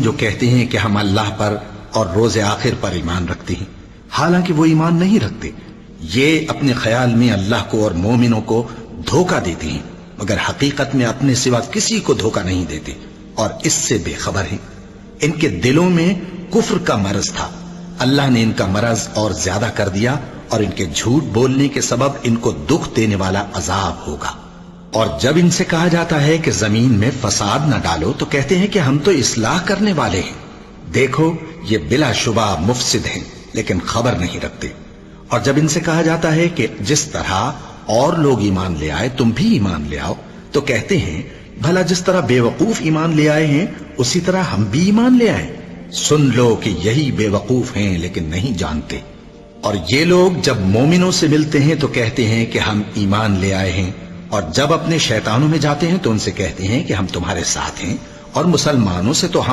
जो कहते हैं कि हम अल्लाह पर और रोज़े आखिर पर ईमान रखते हैं, हालांकि वो ईमान नहीं रखते। ये अपने ख्याल में अल्लाह को और मोमिनों को धोखा देते हैं, मगर हकीकत में अपने सिवा किसी को धोखा नहीं देते और इससे बेखबर हैं। इनके दिलों में कुफ्र का मरज था, अल्लाह ने इनका मरज और ज्यादा कर दिया और इनके झूठ बोलने के सबब इनको दुख देने वाला अजाब होगा। और जब इनसे कहा जाता है कि जमीन में फसाद न डालो, तो कहते हैं कि हम तो इस्लाह करने वाले हैं। देखो, ये बिलाशुबा मुफसिद हैं, लेकिन खबर नहीं रखते। और जब इनसे कहा जाता है कि जिस तरह और लोग ईमान ले आए तुम भी ईमान ले आओ, तो कहते हैं भला जिस तरह बेवकूफ ईमान ले आए हैं उसी तरह हम भी ईमान ले आए। सुन लो कि यही बेवकूफ हैं लेकिन नहीं जानते। और ये लोग जब मोमिनों से मिलते हैं तो कहते हैं कि हम ईमान ले आए हैं, और जब अपने शैतानों में जाते हैं तो उनसे कहते हैं कि हम तुम्हारे साथ हैं, और मुसलमानों से तो हम